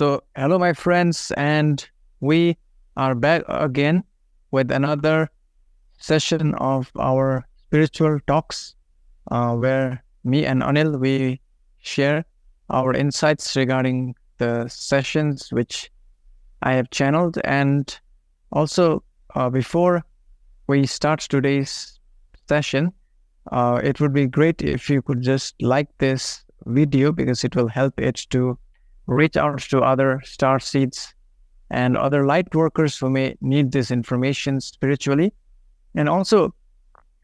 So, hello, my friends, and we are back again with another session of our spiritual talks, where me and Anil we share our insights regarding the sessions which I have channeled, and also before we start today's session, it would be great if you could just like this video because it will help it to reach out to other star seeds and other light workers who may need this information spiritually. And also,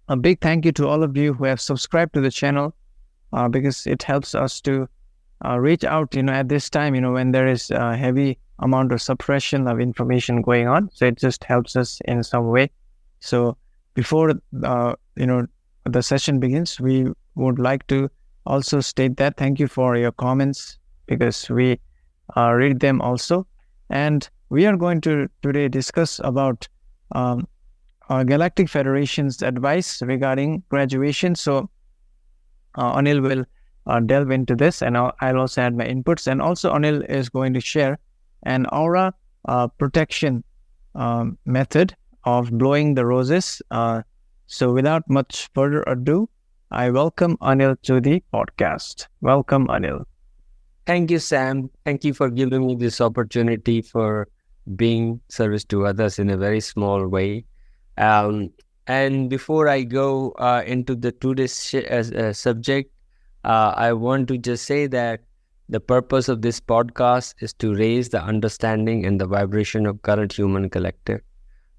a big thank you to all of you who have subscribed to the channel because it helps us to reach out, at this time, when there is a heavy amount of suppression of information going on. So it just helps us in some way. So before, the session begins, we would like to also state that thank you for your comments because we read them also. And we are going to today discuss about Galactic Federation's advice regarding graduation. So Anil will delve into this, and I'll also add my inputs. And also Anil is going to share an aura protection method of blowing the roses. So without much further ado, I welcome Anil to the podcast. Welcome, Anil. Thank you, Sam. Thank you for giving me this opportunity for being service to others in a very small way. And before I go into the today's subject, I want to just say that the purpose of this podcast is to raise the understanding and the vibration of current human collective.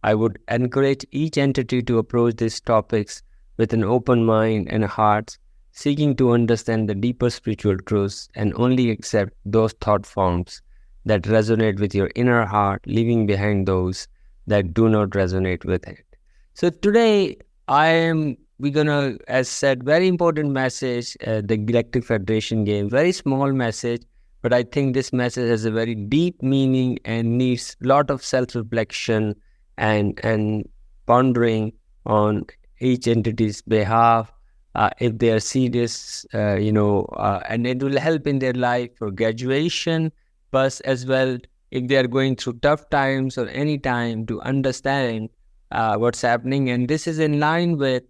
I would encourage each entity to approach these topics with an open mind and heart, seeking to understand the deeper spiritual truths and only accept those thought forms that resonate with your inner heart, leaving behind those that do not resonate with it. So today, we're gonna, as said, very important message, the Galactic Federation game, very small message, but I think this message has a very deep meaning and needs a lot of self-reflection and pondering on each entity's behalf, if they are serious, and it will help in their life for graduation, but as well if they are going through tough times or any time to understand what's happening. And this is in line with,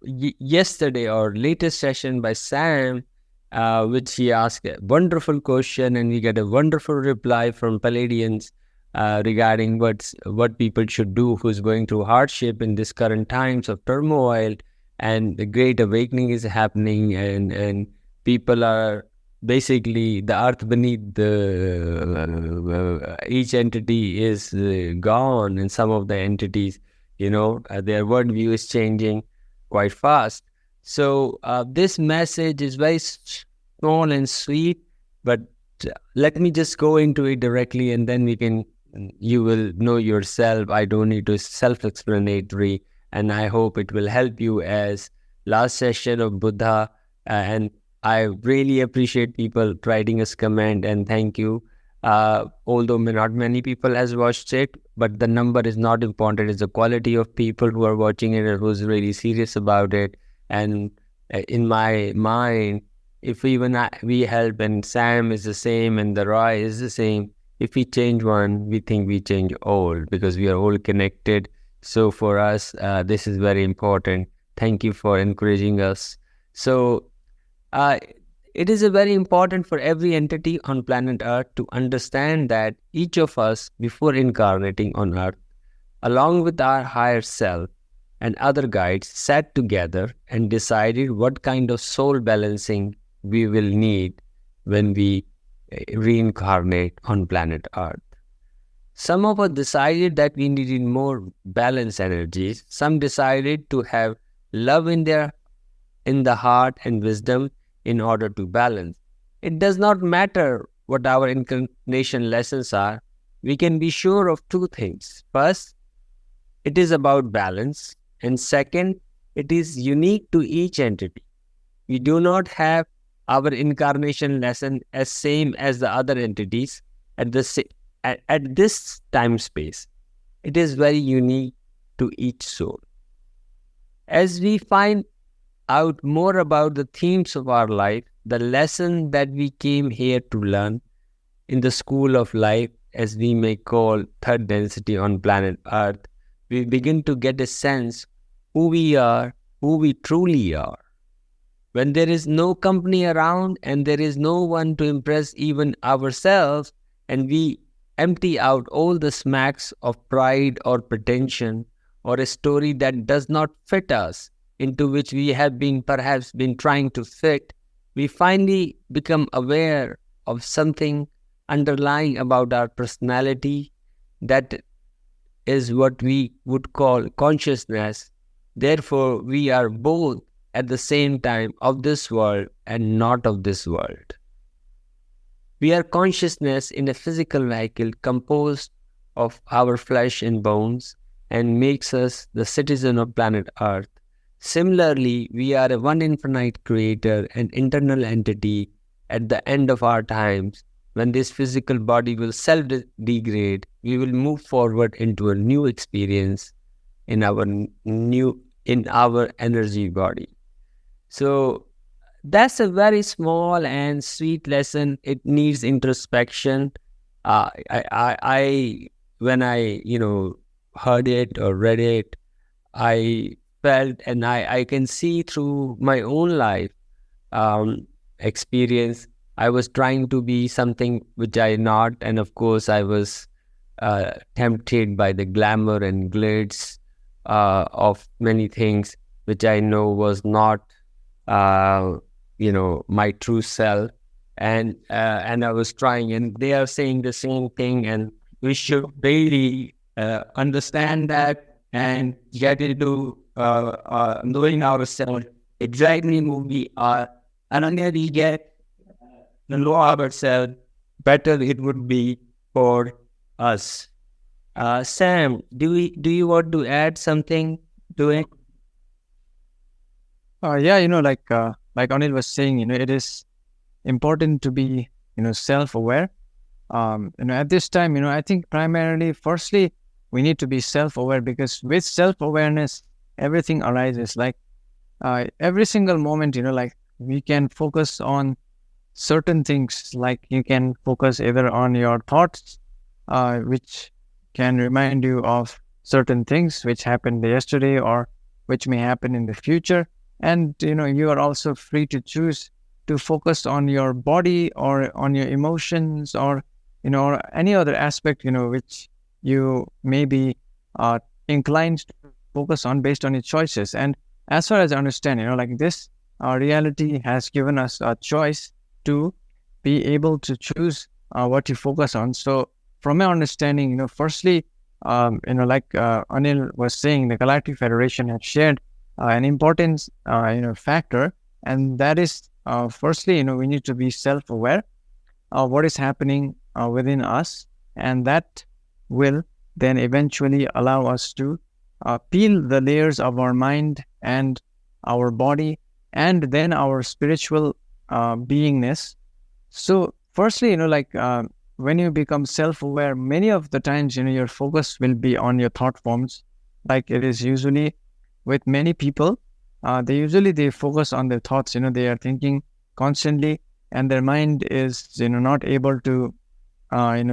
yesterday or latest session by Sam, which he asked a wonderful question and we get a wonderful reply from Palladians regarding what people should do who's going through hardship in this current times of turmoil, and the great awakening is happening, and people are basically the earth beneath the each entity is gone, and some of the entities, their worldview is changing quite fast. So this message is very small and sweet, but let me just go into it directly, and then you will know yourself. I don't need to self-explanatory, and I hope it will help you as last session of Buddha. And I really appreciate people writing us comment, and thank you. Although not many people has watched it, but the number is not important. It's the quality of people who are watching it and who's really serious about it. And in my mind, if we help, and Sam is the same and the Roy is the same, if we change one, we think we change all, because we are all connected. So for us, this is very important. Thank you for encouraging us. So it is very important for every entity on planet Earth to understand that each of us, before incarnating on Earth, along with our higher self and other guides, sat together and decided what kind of soul balancing we will need when we reincarnate on planet Earth. Some of us decided that we needed more balanced energies. Some decided to have love in the heart and wisdom in order to balance. It does not matter what our incarnation lessons are. We can be sure of two things. First, it is about balance. And second, it is unique to each entity. We do not have our incarnation lesson as same as the other entities at this time space. It is very unique to each soul. As we find out more about the themes of our life, the lesson that we came here to learn in the school of life, as we may call third density on planet Earth, we begin to get a sense who we are, who we truly are. When there is no company around and there is no one to impress even ourselves, and we empty out all the smacks of pride or pretension or a story that does not fit us, into which we have been perhaps been trying to fit, we finally become aware of something underlying about our personality that is what we would call consciousness. Therefore, we are both at the same time of this world and not of this world. We are consciousness in a physical vehicle composed of our flesh and bones and makes us the citizen of planet Earth. Similarly, we are a one infinite creator and internal entity at the end of our times. When this physical body will self-degrade, we will move forward into a new experience in our energy body. So that's a very small and sweet lesson. It needs introspection. When I heard it or read it, I felt, and I can see through my own life experience, I was trying to be something which I not, and of course I was tempted by the glamour and glitz of many things which I know was not my true self, and I was trying, and they are saying the same thing, and we should really understand that and get into knowing ourselves exactly who we are, and until we get to know ourselves better, it would be for us. Sam, do you want to add something to it? Yeah, like Anil was saying, it is important to be, self-aware. At this time, I think primarily, firstly, we need to be self-aware, because with self-awareness, everything arises. Like every single moment, like we can focus on certain things. Like you can focus either on your thoughts, which can remind you of certain things which happened yesterday or which may happen in the future. And, you are also free to choose to focus on your body or on your emotions, or, or any other aspect, which you may be inclined to focus on based on your choices. And as far as I understand, like this reality has given us a choice to be able to choose what you focus on. So from my understanding, firstly, like Anil was saying, the Galactic Federation has shared an important, factor, and that is, firstly, we need to be self-aware of what is happening within us, and that will then eventually allow us to peel the layers of our mind and our body and then our spiritual beingness. So firstly, when you become self-aware, many of the times, your focus will be on your thought forms. Like it is usually with many people, they focus on their thoughts. They are thinking constantly, and their mind is not able to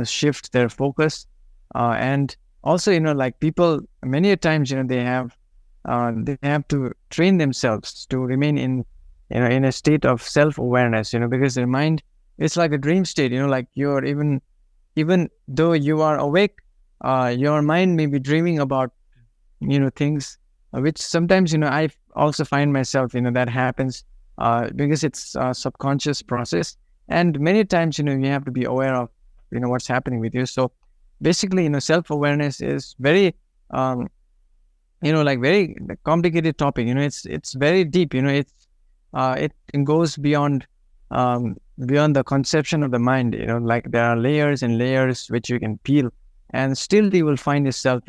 shift their focus. And also, like people, many a times, they have to train themselves to remain in in a state of self-awareness. Because their mind is like a dream state. Like you're even though you are awake, your mind may be dreaming about things which sometimes I also find myself that happens because it's a subconscious process, and many times you have to be aware of what's happening with you. So basically, self-awareness is very very complicated topic. It's very deep. It goes beyond the conception of the mind. Like there are layers and layers which you can peel, and still you will find yourself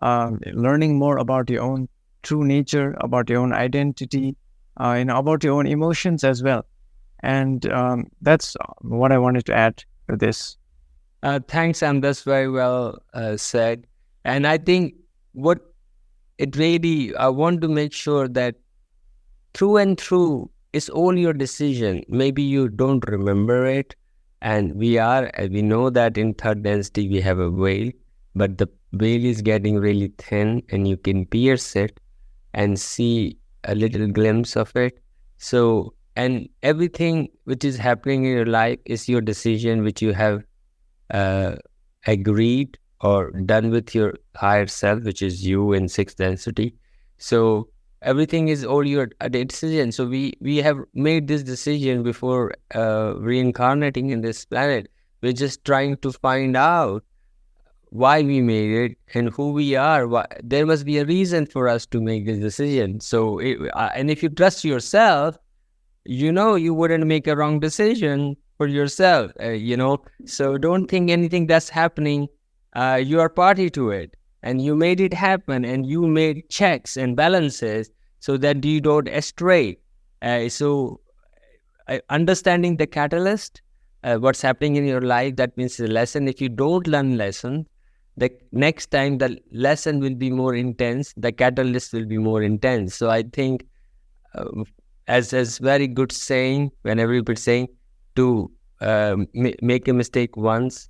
learning more about your own true nature, about your own identity, about your own emotions as well. And that's what I wanted to add to this. Thanks, Sam. That's very well said. And I think what it really, I want to make sure that through and through, it's all your decision. Maybe you don't remember it. And we know that in third density we have a veil, but the veil is getting really thin and you can pierce it and see a little glimpse of it. So, and everything which is happening in your life is your decision, which you have agreed or done with your higher self, which is you in sixth density. So everything is all your decision. So we have made this decision before reincarnating in this planet. We're just trying to find out why we made it and who we are. There must be a reason for us to make this decision. So, and if you trust yourself, you know you wouldn't make a wrong decision for yourself. So don't think anything that's happening. You are party to it, and you made it happen, and you made checks and balances so that you don't astray. Understanding the catalyst, what's happening in your life, that means the lesson. If you don't learn lesson, the next time the lesson will be more intense, the catalyst will be more intense. So I think, as very good saying, when everybody's saying to make a mistake once,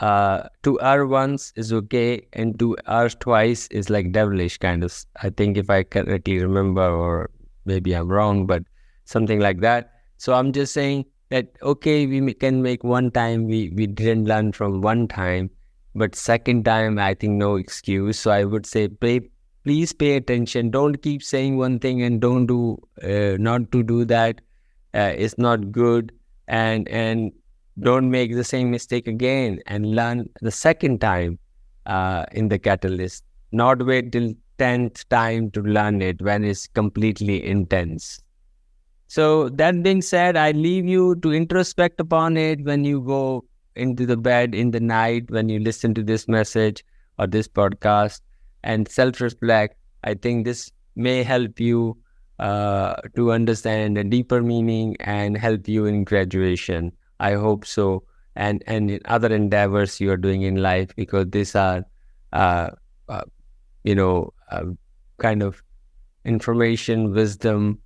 to err once is okay, and to err twice is like devilish kind of. I think, if I correctly remember, or maybe I'm wrong, but something like that. So I'm just saying that, okay, we can make one time, we didn't learn from one time, but second time, I think no excuse. So I would say, please pay attention. Don't keep saying one thing and don't do, not to do that. It's not good. And don't make the same mistake again, and learn the second time in the catalyst. Not wait till 10th time to learn it when it's completely intense. So that being said, I leave you to introspect upon it when you go into the bed in the night, when you listen to this message or this podcast, and self-reflect. I think this may help you to understand a deeper meaning and help you in graduation. I hope so, and in other endeavors you are doing in life, because these are, kind of information, wisdom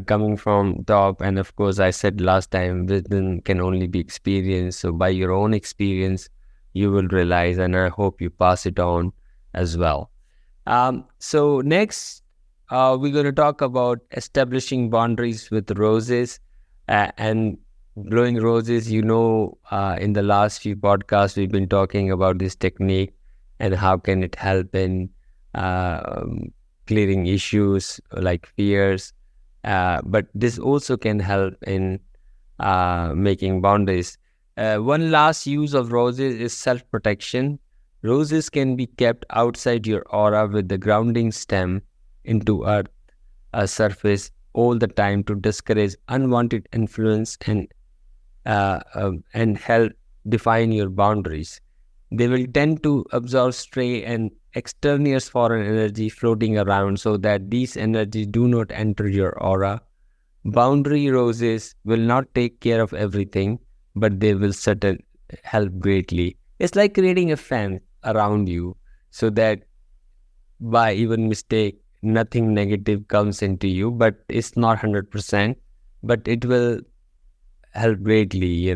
coming from top. And of course, I said last time, wisdom can only be experienced. So by your own experience, you will realize, and I hope you pass it on as well. So next, we're going to talk about establishing boundaries with roses and blowing roses. In the last few podcasts, we've been talking about this technique and how can it help in clearing issues like fears. But this also can help in making boundaries. One last use of roses is self-protection. Roses can be kept outside your aura with the grounding stem into earth surface all the time to discourage unwanted influence and help define your boundaries. They will tend to absorb stray and extraneous foreign energy floating around so that these energies do not enter your aura. Boundary roses will not take care of everything, but they will certainly help greatly. It's like creating a fence around you so that by even mistake, nothing negative comes into you, but it's not 100%, but it will help greatly,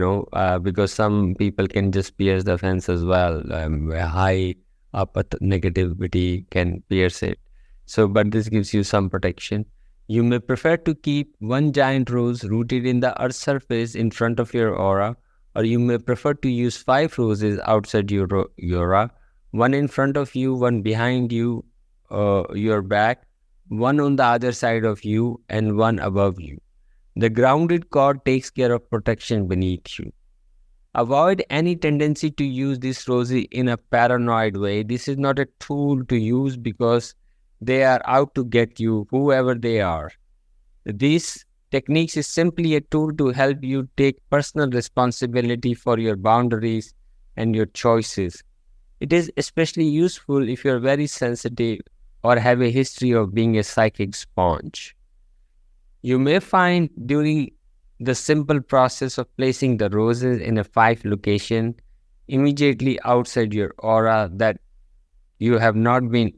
because some people can just pierce the fence as well. High up negativity can pierce it. So, but this gives you some protection. You may prefer to keep one giant rose rooted in the earth's surface in front of your aura, or you may prefer to use 5 roses outside your aura, one in front of you, one behind you, your back, one on the other side of you, and one above you. The grounded cord takes care of protection beneath you. Avoid any tendency to use these roses in a paranoid way. This is not a tool to use because they are out to get you, whoever they are. These techniques is simply a tool to help you take personal responsibility for your boundaries and your choices. It is especially useful if you're very sensitive or have a history of being a psychic sponge. You may find during the simple process of placing the roses in a 5 location immediately outside your aura that you have not been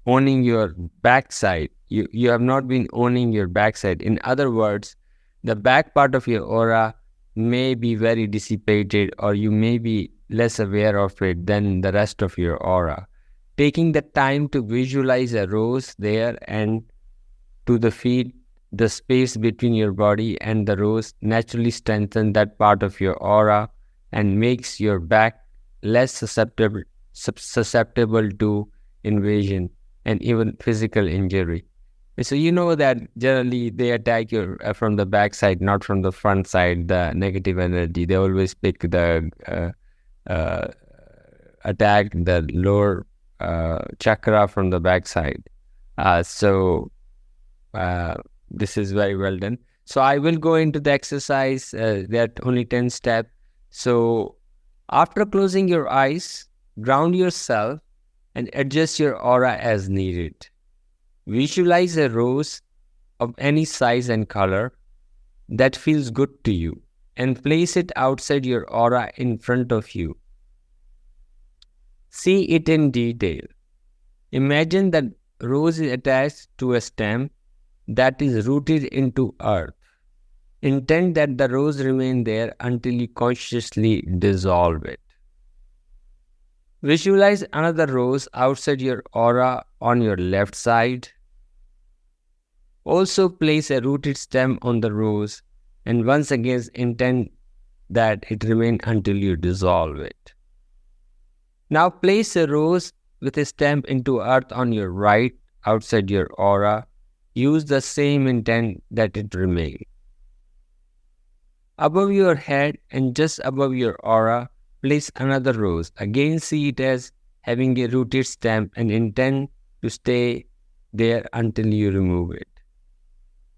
owning your backside. You have not been owning your backside. In other words, the back part of your aura may be very dissipated, or you may be less aware of it than the rest of your aura. Taking the time to visualize a rose there and to the feet, the space between your body and the rose naturally strengthens that part of your aura and makes your back less susceptible to invasion and even physical injury. So you know that generally they attack you from the back side, not from the front side, the negative energy. They always pick the uh, attack the lower chakra from the back side. So this is very well done. So I will go into the exercise. There are only 10 steps. So after closing your eyes, ground yourself and adjust your aura as needed. Visualize a rose of any size and color that feels good to you and place it outside your aura in front of you. See it in detail. Imagine that rose is attached to a stem that is rooted into earth. Intend that the rose remain there until you consciously dissolve it. Visualize another rose outside your aura on your left side. Also place a rooted stem on the rose and once again intend that it remain until you dissolve it. Now place a rose with a stem into earth on your right outside your aura. Use the same intent that it remain. Above your head and just above your aura, place another rose. Again see it as having a rooted stem and intend to stay there until you remove it.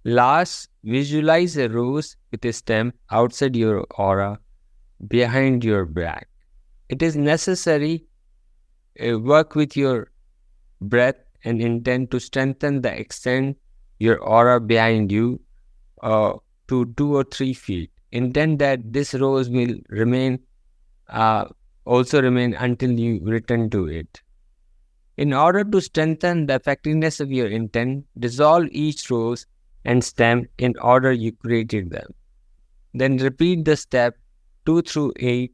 Last, visualize a rose with a stem outside your aura behind your back. It is necessary work with your breath and intend to strengthen the extent your aura behind you to 2 or 3 feet. Intend that this rose will remain also remain until you return to it. In order to strengthen the effectiveness of your intent, dissolve each rose and stem in order you created them. Then repeat the step 2 through 8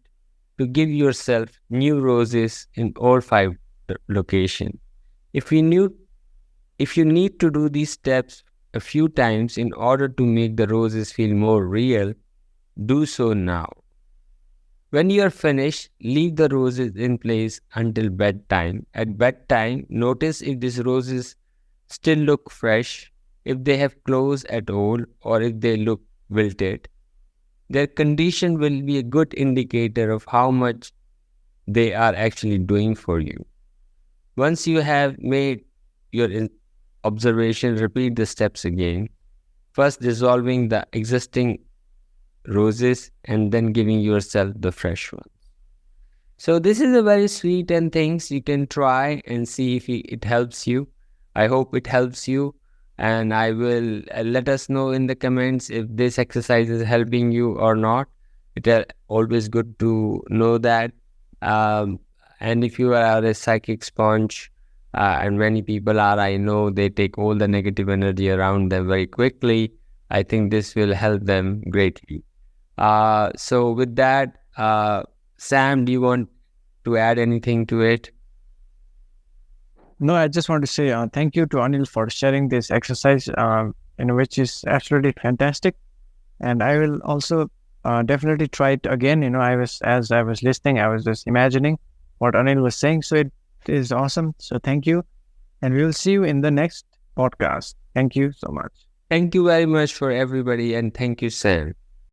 to give yourself new roses in all 5 locations. If you need to do these steps a few times in order to make the roses feel more real, do so now. When you are finished, leave the roses in place until bedtime. At bedtime, notice if these roses still look fresh, if they have closed at all, or if they look wilted. Their condition will be a good indicator of how much they are actually doing for you. Once you have made your observation, repeat the steps again. First dissolving the existing roses and then giving yourself the fresh ones. So this is a very sweet and things you can try and see if it helps you. I hope it helps you, and I will let us know in the comments if this exercise is helping you or not. It is always good to know that. And if you are a psychic sponge, and many people are, I know they take all the negative energy around them very quickly, I think this will help them greatly. So with that, Sam, do you want to add anything to it? No, I just want to say thank you to Anil for sharing this exercise, which is absolutely fantastic. And I will also definitely try it again. As I was listening, I was just imagining what Anil was saying. So it is awesome. So thank you. And we will see you in the next podcast. Thank you so much. Thank you very much for everybody. And thank you, Sam.